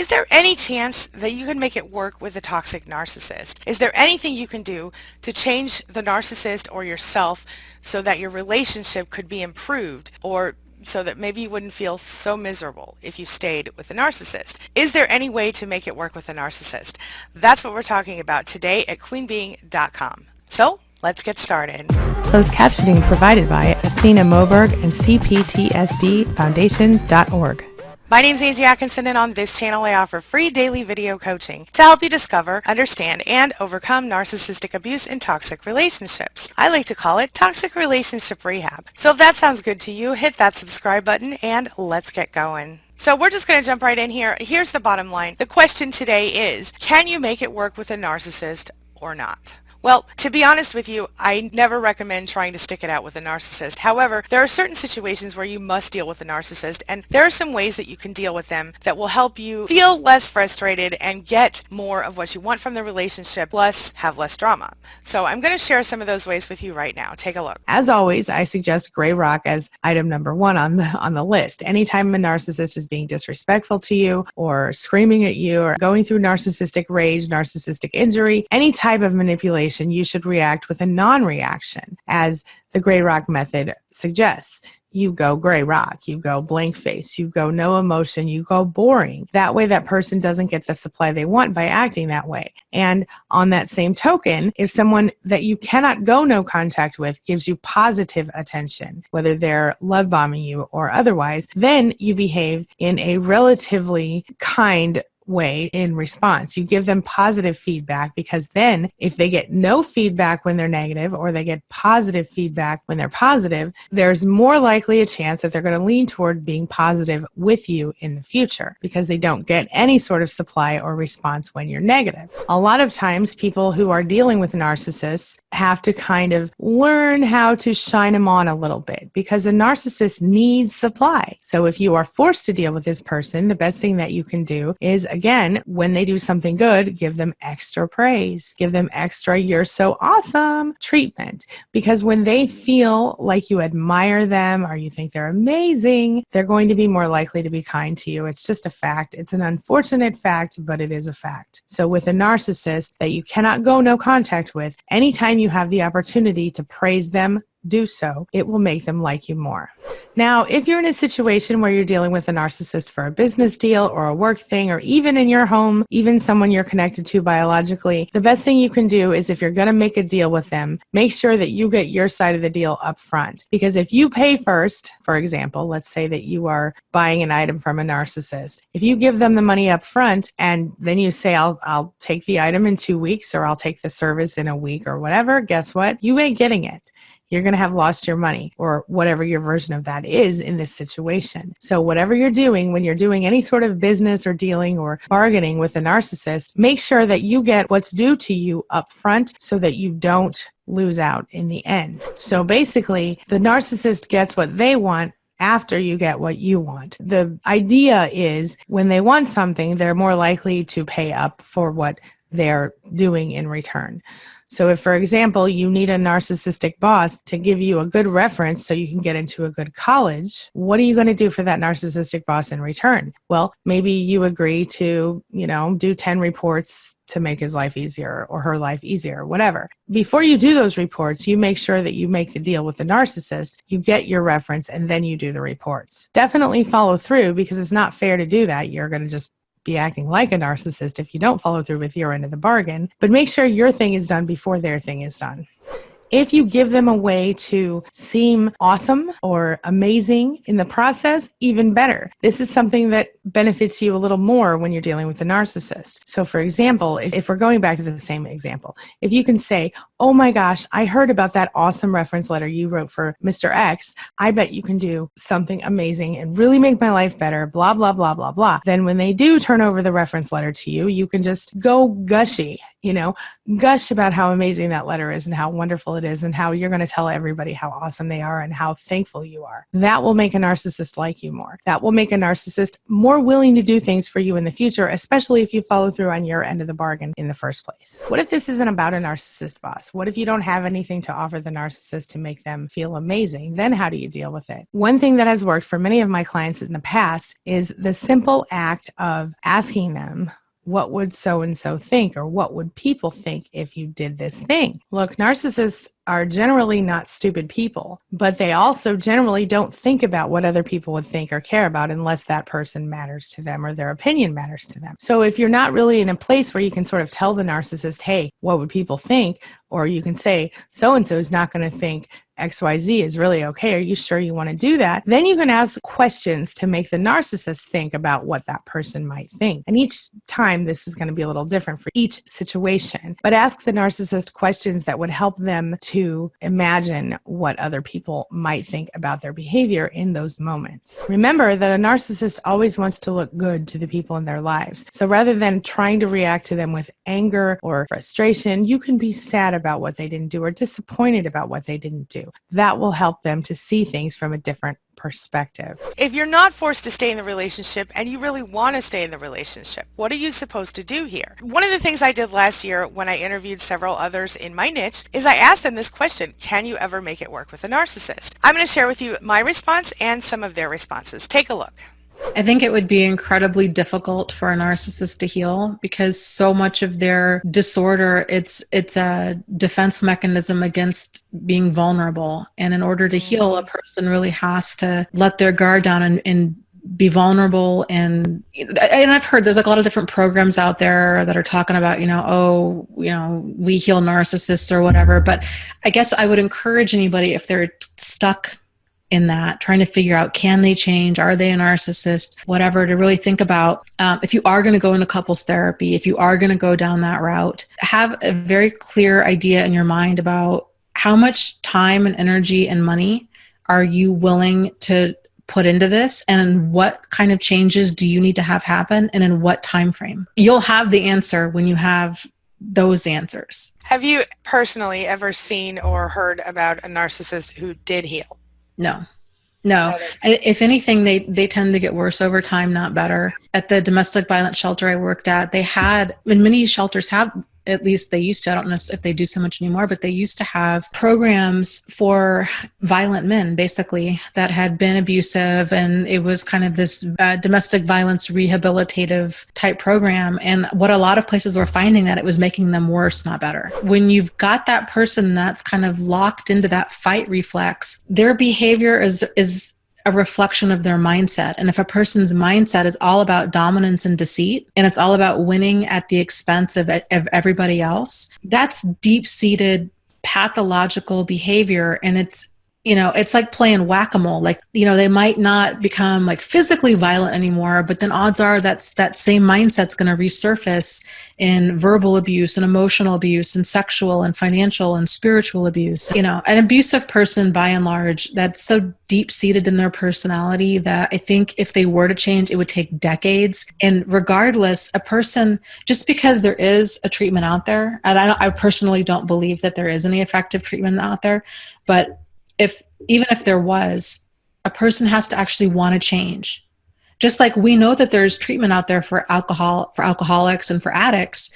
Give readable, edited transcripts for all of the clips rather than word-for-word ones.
Is there any chance that you can make it work with a toxic narcissist? Is there anything you can do to change the narcissist or yourself so that your relationship could be improved, or so that maybe you wouldn't feel so miserable if you stayed with a narcissist? Is there any way to make it work with a narcissist? That's what we're talking about today at queenbeing.com. So let's get started. Closed captioning provided by Athena Moberg and CPTSDFoundation.org. My name is Angie Atkinson, and on this channel I offer free daily video coaching to help you discover, understand, and overcome narcissistic abuse in toxic relationships. I like to call it toxic relationship rehab. So if that sounds good to you, hit that subscribe button and let's get going. So we're just going to jump right in here. Here's the bottom line. The question today is, can you make it work with a narcissist or not? Well, to be honest with you, I never recommend trying to stick it out with a narcissist. However, there are certain situations where you must deal with a narcissist, and there are some ways that you can deal with them that will help you feel less frustrated and get more of what you want from the relationship, plus have less drama. So I'm going to share some of those ways with you right now. Take a look. As always, I suggest gray rock as item number 1 on the list. Anytime a narcissist is being disrespectful to you or screaming at you or going through narcissistic rage, narcissistic injury, any type of manipulation, you should react with a non-reaction, as the gray rock method suggests. You go gray rock, you go blank face, you go no emotion, you go boring. That way that person doesn't get the supply they want by acting that way. And on that same token, if someone that you cannot go no contact with gives you positive attention, whether they're love bombing you or otherwise, then you behave in a relatively kind way in response. You give them positive feedback, because then if they get no feedback when they're negative or they get positive feedback when they're positive, there's more likely a chance that they're going to lean toward being positive with you in the future, because they don't get any sort of supply or response when you're negative. A lot of times people who are dealing with narcissists have to kind of learn how to shine them on a little bit, because a narcissist needs supply. So if you are forced to deal with this person, the best thing that you can do is, again, when they do something good, give them extra praise. Give them extra "you're so awesome" treatment. Because when they feel like you admire them or you think they're amazing, they're going to be more likely to be kind to you. It's just a fact. It's an unfortunate fact, but it is a fact. So with a narcissist that you cannot go no contact with, anytime you have the opportunity to praise them, do so. It will make them like you more. Now, if you're in a situation where you're dealing with a narcissist for a business deal or a work thing, or even in your home, even someone you're connected to biologically, the best thing you can do is, if you're going to make a deal with them, make sure that you get your side of the deal up front. Because if you pay first, for example, let's say that you are buying an item from a narcissist. If you give them the money up front and then you say, I'll take the item in 2 weeks, or I'll take the service in a week or whatever, guess what? You ain't getting it. You're going to have lost your money, or whatever your version of that is in this situation. So whatever you're doing, when you're doing any sort of business or dealing or bargaining with a narcissist, make sure that you get what's due to you up front so that you don't lose out in the end. So basically, the narcissist gets what they want after you get what you want. The idea is, when they want something, they're more likely to pay up for what they're doing in return. So if, for example, you need a narcissistic boss to give you a good reference so you can get into a good college, what are you going to do for that narcissistic boss in return? Well, maybe you agree to, do 10 reports to make his life easier or her life easier, whatever. Before you do those reports, you make sure that you make the deal with the narcissist, you get your reference, and then you do the reports. Definitely follow through, because it's not fair to do that. You're going to just be acting like a narcissist if you don't follow through with your end of the bargain, but make sure your thing is done before their thing is done. If you give them a way to seem awesome or amazing in the process, even better. This is something that benefits you a little more when you're dealing with a narcissist. So for example, if we're going back to the same example, if you can say, "Oh my gosh, I heard about that awesome reference letter you wrote for Mr. X. I bet you can do something amazing and really make my life better, blah, blah, blah, blah, blah." Then when they do turn over the reference letter to you, you can just go gushy gush about how amazing that letter is and how wonderful it is and how you're going to tell everybody how awesome they are and how thankful you are. That will make a narcissist like you more. That will make a narcissist more willing to do things for you in the future, especially if you follow through on your end of the bargain in the first place. What if this isn't about a narcissist, boss? What if you don't have anything to offer the narcissist to make them feel amazing? Then how do you deal with it? One thing that has worked for many of my clients in the past is the simple act of asking them, what would so-and-so think, or what would people think if you did this thing? Look, narcissists are generally not stupid people, but they also generally don't think about what other people would think or care about unless that person matters to them or their opinion matters to them. So if you're not really in a place where you can sort of tell the narcissist, hey, what would people think? Or you can say, so-and-so is not going to think XYZ is really okay. Are you sure you want to do that? Then you can ask questions to make the narcissist think about what that person might think. And each time this is going to be a little different for each situation. But ask the narcissist questions that would help them to imagine what other people might think about their behavior in those moments. Remember that a narcissist always wants to look good to the people in their lives. So rather than trying to react to them with anger or frustration, you can be sad about what they didn't do or disappointed about what they didn't do. That will help them to see things from a different perspective. If you're not forced to stay in the relationship and you really want to stay in the relationship, what are you supposed to do here? One of the things I did last year when I interviewed several others in my niche is I asked them this question: can you ever make it work with a narcissist? I'm going to share with you my response and some of their responses. Take a look. I think it would be incredibly difficult for a narcissist to heal because so much of their disorder, it's a defense mechanism against being vulnerable. And in order to heal, a person really has to let their guard down and be vulnerable. And I've heard there's like a lot of different programs out there that are talking about, we heal narcissists or whatever. But I guess I would encourage anybody, if they're stuck in that, trying to figure out, can they change? Are they a narcissist? Whatever, to really think about, if you are going to go into couples therapy, if you are going to go down that route, have a very clear idea in your mind about how much time and energy and money are you willing to put into this, and what kind of changes do you need to have happen, and in what time frame. You'll have the answer when you have those answers. Have you personally ever seen or heard about a narcissist who did heal? No. If anything, they tend to get worse over time, not better. At the domestic violence shelter I worked at, they had, and many shelters have, at least they used to, I don't know if they do so much anymore, but they used to have programs for violent men, basically, that had been abusive. And it was kind of this domestic violence rehabilitative type program. And what a lot of places were finding, that it was making them worse, not better. When you've got that person that's kind of locked into that fight reflex, their behavior is a reflection of their mindset. And if a person's mindset is all about dominance and deceit, and it's all about winning at the expense of everybody else, that's deep-seated pathological behavior. And it's like playing whack-a-mole. Like, they might not become like physically violent anymore, but then odds are that same mindset's going to resurface in verbal abuse and emotional abuse and sexual and financial and spiritual abuse. An abusive person, by and large, that's so deep-seated in their personality that I think if they were to change, it would take decades. And regardless, a person, just because there is a treatment out there, and I personally don't believe that there is any effective treatment out there, but even if there was, a person has to actually want to change. Just like we know that there's treatment out there for alcoholics and for addicts,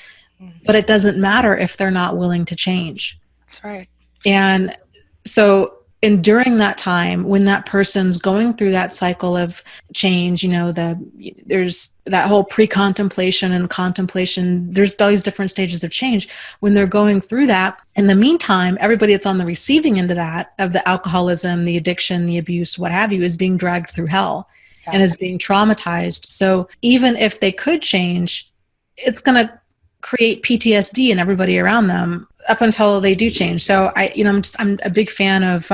but it doesn't matter if they're not willing to change. That's right. And so, and during that time, when that person's going through that cycle of change, there's that whole pre-contemplation and contemplation, there's all these different stages of change. When they're going through that, in the meantime, everybody that's on the receiving end of that, of the alcoholism, the addiction, the abuse, what have you, is being dragged through hell and is being traumatized. So even if they could change, it's going to create PTSD in everybody around them up until they do change. So I'm a big fan of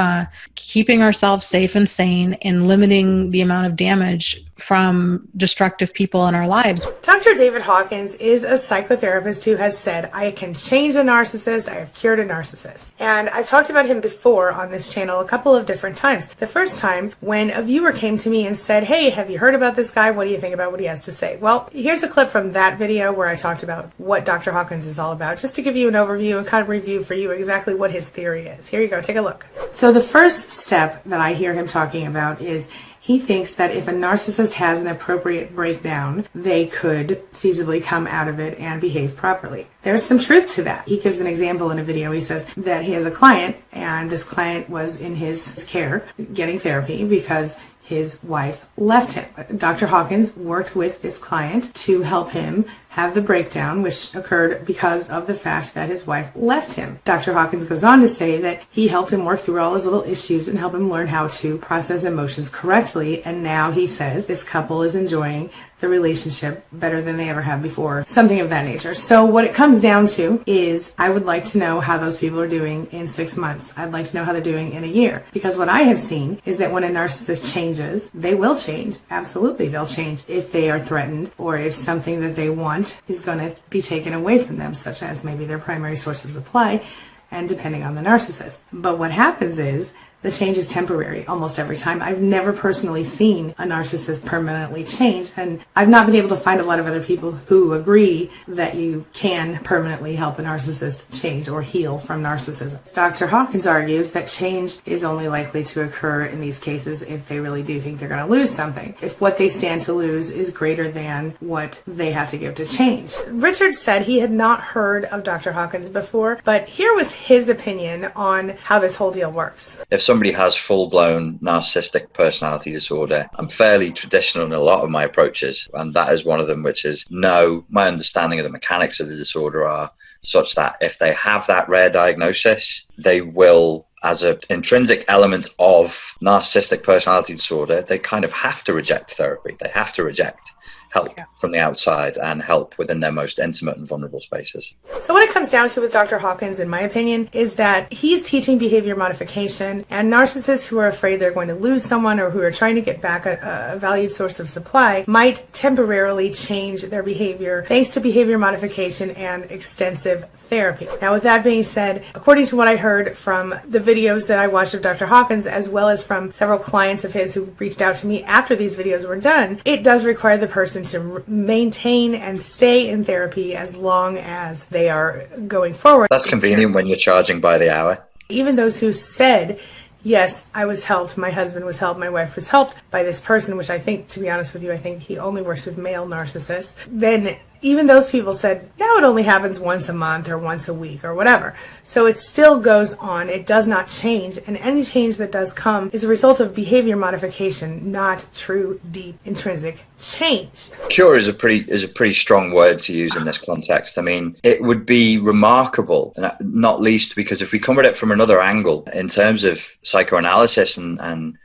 keeping ourselves safe and sane and limiting the amount of damage from destructive people in our lives. Dr. David Hawkins is a psychotherapist who has said, I can change a narcissist, I have cured a narcissist. And I've talked about him before on this channel a couple of different times. The first time when a viewer came to me and said, hey, have you heard about this guy? What do you think about what he has to say? Well, here's a clip from that video where I talked about what Dr. Hawkins is all about, just to give you an overview and kind of review for you exactly what his theory is. Here you go, take a look. So the first step that I hear him talking about is he thinks that if a narcissist has an appropriate breakdown, they could feasibly come out of it and behave properly. There's some truth to that. He gives an example in a video. He says that he has a client, and this client was in his care getting therapy because his wife left him. Dr. Hawkins worked with this client to help him have the breakdown, which occurred because of the fact that his wife left him. Dr. Hawkins goes on to say that he helped him work through all his little issues and help him learn how to process emotions correctly. And now he says this couple is enjoying the relationship better than they ever have before, something of that nature. So what it comes down to is I would like to know how those people are doing in 6 months. I'd like to know how they're doing in a year. Because what I have seen is that when a narcissist changes, they will change. Absolutely, they'll change if they are threatened or if something that they want is going to be taken away from them, such as maybe their primary source of supply, and depending on the narcissist. But what happens is the change is temporary almost every time. I've never personally seen a narcissist permanently change, and I've not been able to find a lot of other people who agree that you can permanently help a narcissist change or heal from narcissism. Dr. Hawkins argues that change is only likely to occur in these cases if they really do think they're going to lose something, if what they stand to lose is greater than what they have to give to change. Richard said he had not heard of Dr. Hawkins before, but here was his opinion on how this whole deal works. If somebody has full-blown narcissistic personality disorder, I'm fairly traditional in a lot of my approaches, and that is one of them, which is no, my understanding of the mechanics of the disorder are such that if they have that rare diagnosis, they will, as an intrinsic element of narcissistic personality disorder, they kind of have to reject therapy. They have to reject help from the outside and help within their most intimate and vulnerable spaces. So what it comes down to with Dr. Hawkins, in my opinion, is that he's teaching behavior modification, and narcissists who are afraid they're going to lose someone or who are trying to get back a valued source of supply might temporarily change their behavior thanks to behavior modification and extensive therapy. Now, with that being said, according to what I heard from the videos that I watched of Dr. Hawkins, as well as from several clients of his who reached out to me after these videos were done, it does require the person to maintain and stay in therapy as long as they are going forward. That's convenient when you're charging by the hour. Even those who said, yes, I was helped, my husband was helped, my wife was helped by this person, which I think, to be honest with you, I think he only works with male narcissists, then even those people said, now it only happens once a month or once a week or whatever. So it still goes on. It does not change. And any change that does come is a result of behavior modification, not true, deep, intrinsic change. Cure is a pretty strong word to use in this context. I mean, it would be remarkable, not least because if we come at it from another angle, in terms of psychoanalysis and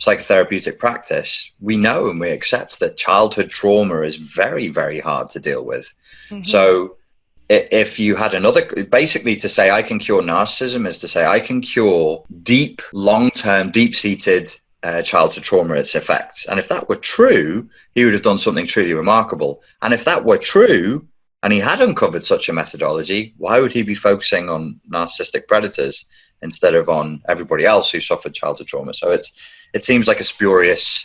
psychotherapeutic practice, we know and we accept that childhood trauma is very, very hard to deal with. Mm-hmm. So if you had basically to say I can cure narcissism is to say I can cure deep, long-term, deep-seated childhood trauma, its effects. And if that were true, he would have done something truly remarkable. And if that were true, and he had uncovered such a methodology, why would he be focusing on narcissistic predators instead of on everybody else who suffered childhood trauma? So it seems like a spurious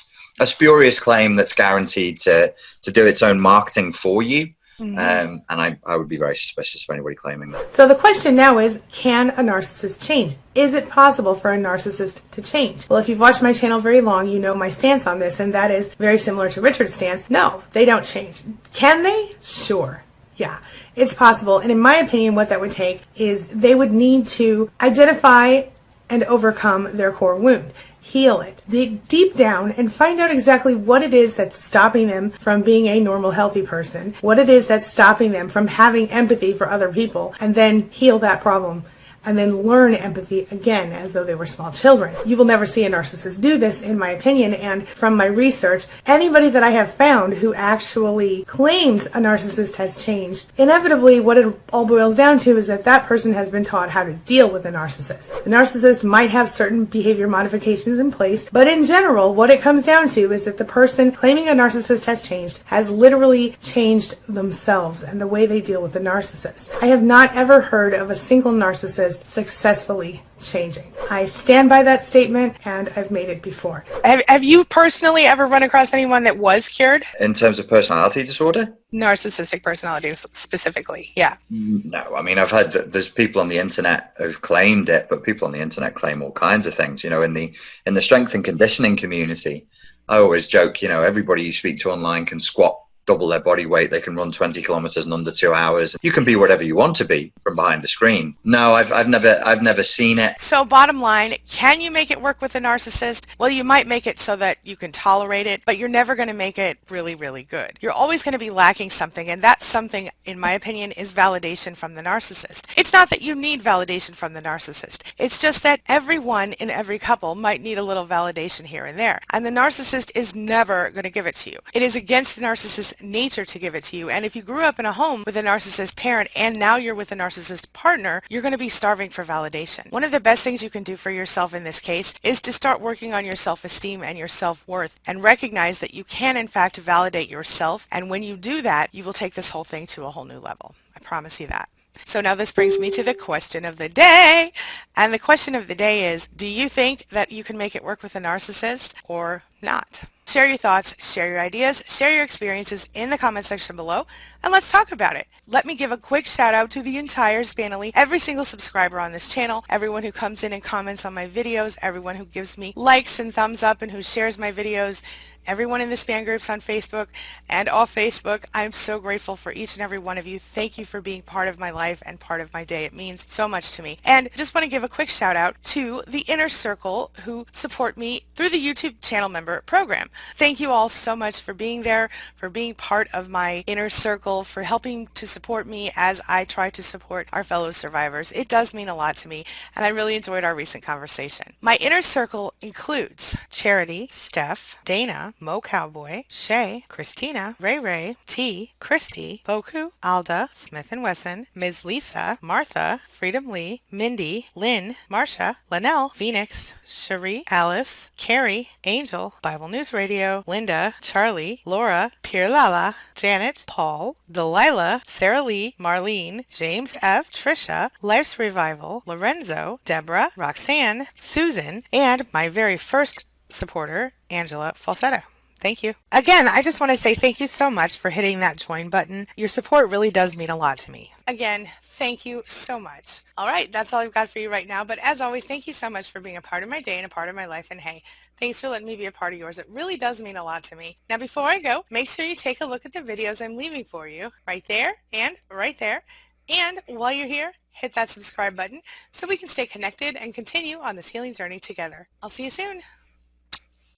claim that's guaranteed to do its own marketing for you. Mm-hmm. And I would be very suspicious of anybody claiming that. So the question now is, can a narcissist change? Is it possible for a narcissist to change? Well, if you've watched my channel very long, you know my stance on this, and that is very similar to Richard's stance. No, they don't change. Can they? Sure. Yeah, it's possible. And in my opinion, what that would take is they would need to identify and overcome their core wound. Heal it, dig deep down and find out exactly what it is that's stopping them from being a normal, healthy person, what it is that's stopping them from having empathy for other people, and then heal that problem and then learn empathy again as though they were small children. You will never see a narcissist do this, in my opinion, and from my research, anybody that I have found who actually claims a narcissist has changed, inevitably what it all boils down to is that that person has been taught how to deal with a narcissist. The narcissist might have certain behavior modifications in place, but in general, what it comes down to is that the person claiming a narcissist has changed has literally changed themselves and the way they deal with the narcissist. I have not ever heard of a single narcissist successfully changing. I stand by that statement, and I've made it before. Have you personally ever run across anyone that was cured? In terms of personality disorder? Narcissistic personalities specifically, yeah. No, I mean, there's people on the internet who've claimed it, but people on the internet claim all kinds of things. You know, in the strength and conditioning community, I always joke, you know, everybody you speak to online can squat double their body weight. They can run 20 kilometers in under 2 hours. You can be whatever you want to be from behind the screen. No, I've never seen it. So bottom line, can you make it work with a narcissist? Well, you might make it so that you can tolerate it, but you're never going to make it really, really good. You're always going to be lacking something, and that something, in my opinion, is validation from the narcissist. It's not that you need validation from the narcissist. It's just that everyone in every couple might need a little validation here and there, and the narcissist is never going to give it to you. It is against the narcissist's nature to give it to you, and if you grew up in a home with a narcissist parent and now you're with a narcissist partner, you're going to be starving for validation. One of the best things you can do for yourself in this case is to start working on your self-esteem and your self-worth and recognize that you can in fact validate yourself, and when you do that, you will take this whole thing to a whole new level. I promise you that. So now this brings me to the question of the day, and the question of the day is, do you think that you can make it work with a narcissist or not? Share your thoughts, share your ideas, share your experiences in the comment section below, and let's talk about it. Let me give a quick shout out to the entire Spanily, every single subscriber on this channel, everyone who comes in and comments on my videos, everyone who gives me likes and thumbs up and who shares my videos, everyone in the Span groups on Facebook and off Facebook. I'm so grateful for each and every one of you. Thank you for being part of my life and part of my day. It means so much to me. And just want to give a quick shout out to the inner circle who support me through the YouTube channel member program. Thank you all so much for being there, for being part of my inner circle, for helping to support me as I try to support our fellow survivors. It does mean a lot to me, and I really enjoyed our recent conversation. My inner circle includes Charity, Steph, Dana, Mo Cowboy, Shay, Christina, Ray Ray, T, Christy, Boku, Alda, Smith & Wesson, Ms. Lisa, Martha, Freedom Lee, Mindy, Lynn, Marsha, Linnell, Phoenix, Cherie, Alice, Carrie, Angel, Bible News Radio, Linda, Charlie, Laura, Pierre Lala, Janet, Paul, Delilah, Sarah Lee, Marlene, James F, Trisha, Life's Revival, Lorenzo, Deborah, Roxanne, Susan, and my very first supporter, Angela Falsetto. Thank you. Again, I just want to say thank you so much for hitting that join button. Your support really does mean a lot to me. Again, thank you so much. All right, that's all I've got for you right now. But as always, thank you so much for being a part of my day and a part of my life. And hey, thanks for letting me be a part of yours. It really does mean a lot to me. Now, before I go, make sure you take a look at the videos I'm leaving for you right there and right there. And while you're here, hit that subscribe button so we can stay connected and continue on this healing journey together. I'll see you soon.